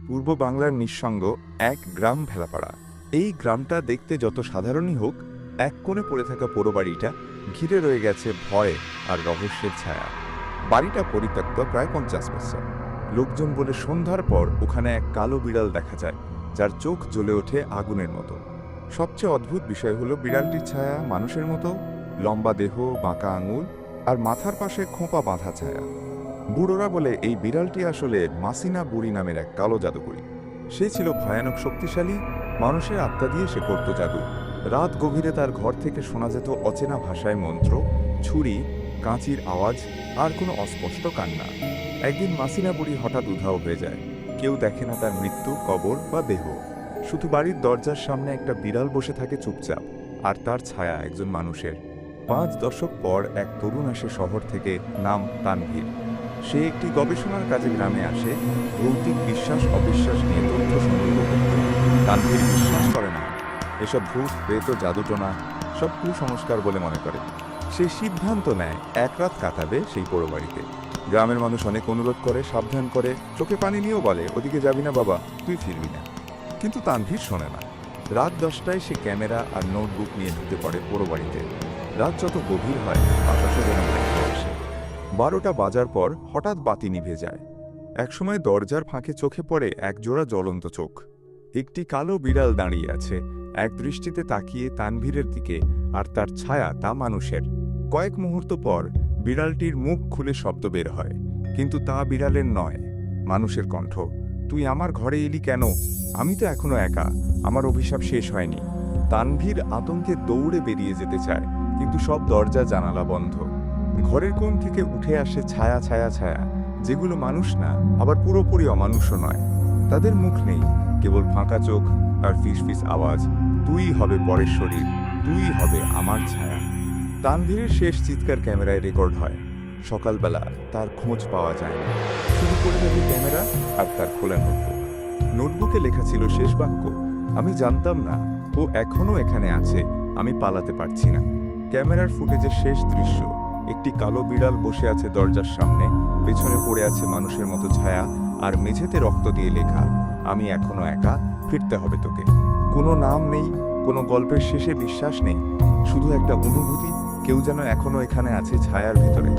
পূর্ব বাংলার নিঃসঙ্গ এক গ্রাম ভেলাপাড়া। এই গ্রামটা দেখতে যত সাধারণই হোক, এক কোণে পড়ে থাকা পোড়ো বাড়িটা ঘিরে রয়ে গেছে ভয় আর রহস্যের ছায়া। বাড়িটা পরিত্যক্ত প্রায় 50 বছর। লোকজন বলে সন্ধ্যার পর ওখানে এক কালো বিড়াল দেখা যায়, যার চোখ জ্বলে ওঠে আগুনের মতো। সবচেয়ে অদ্ভুত বিষয় হলো বিড়ালটির ছায়া মানুষের মতো, লম্বা দেহ, বাঁকা আঙুল আর মাথার পাশে খোঁপা বাঁধা ছায়া। বুড়োরা বলে এই বিড়ালটি আসলে মাসিনা বুড়ি নামের এক কালো জাদুকরী। সে ছিল ভয়ানক শক্তিশালী, মানুষের আত্মা দিয়ে সে করত জাদু। রাত গভীরে তার ঘর থেকে শোনা যেত অচেনা ভাষায় মন্ত্র, ছুরি, কাঁচির আওয়াজ আর কোনো অস্পষ্ট কান্না। একদিন মাসিনা বুড়ি হঠাৎ উধাও হয়ে যায়। কেউ দেখে না তার মৃত্যু, কবর বা দেহ। শুধু বাড়ির দরজার সামনে একটা বিড়াল বসে থাকে চুপচাপ, আর তার ছায়া একজন মানুষের। 5 দশক পর এক তরুণ আসে শহর থেকে, নাম তানভীর। সে একটি গবেষণার কাজে গ্রামে আসে, ভৌতিক বিশ্বাস অবিশ্বাস নিয়ে তথ্য সংগ্রহ করতে। তানভীর বিশ্বাস করে না এসব ভূত, প্রেত, জাদুটোনা সব কুসংস্কার বলে মনে করে। সে সিদ্ধান্ত নেয় এক রাত কাটাবে সেই পোড়ো বাড়িতে। গ্রামের মানুষ অনেক অনুরোধ করে, সাবধান করে, চোখে পানি নিয়েও বলে ওদিকে যাবি না বাবা, তুই ফিরবি না। কিন্তু তানভীর শোনে না। রাত 10টায় সে ক্যামেরা আর নোটবুক নিয়ে ঢুকে পড়ে পোড়ো বাড়িতে। রাত যত গভীর হয়, বাতাসও যেন ভেসে আসে। 12টা বাজার পর হঠাৎ বাতি নিভে যায়। একসময় দরজার ফাঁকে চোখে পড়ে এক জোড়া জ্বলন্ত চোখ। একটি কালো বিড়াল দাঁড়িয়ে আছে, এক দৃষ্টিতে তাকিয়ে তানভীরের দিকে, আর তার ছায়া তা মানুষের। কয়েক মুহূর্ত পর বিড়ালটির মুখ খুলে শব্দ বের হয়, কিন্তু তা বিড়ালের নয়, মানুষের কণ্ঠ। তুই আমার ঘরে এলি কেন? আমি তো এখনো একা, আমার অভিশাপ শেষ হয়নি। তানভীর আতঙ্কে দৌড়ে বেরিয়ে যেতে চায়, কিন্তু সব দরজা জানালা বন্ধ। ঘরের কোণ থেকে উঠে আসে ছায়া ছায়া ছায়া, যেগুলো মানুষ না, আবার পুরোপুরি অমানুষও নয়। তাদের মুখ নেই, কেবল ফাঁকা চোখ আর ফিসফিস আওয়াজ। তুই হবে পরের শরীর, তুই হবে আমার ছায়া। তানভীরের শেষ চিৎকার ক্যামেরায় রেকর্ড হয়। সকালবেলা তার খোঁজ পাওয়া যায় না, শুধু করে থাকে ক্যামেরা আর তার খোলা নোটবুক। নোটবুকে লেখা ছিল শেষ বাক্য, আমি জানতাম না ও এখনো এখানে আছে, আমি পালাতে পারছি না। ক্যামেরার ফুটেজের শেষ দৃশ্য, একটি কালো বিড়াল বসে আছে দরজার সামনে, পেছনে পড়ে আছে মানুষের মতো ছায়া, আর মেঝেতে রক্ত দিয়ে লেখা, আমি এখনো একা, ফিরতে হবে তোকে। কোনো নাম নেই, কোনো গল্পের শেষে বিশ্বাস নেই, শুধু একটা অনুভূতি, কেউ যেন এখনো এখানে আছে ছায়ার ভেতরে।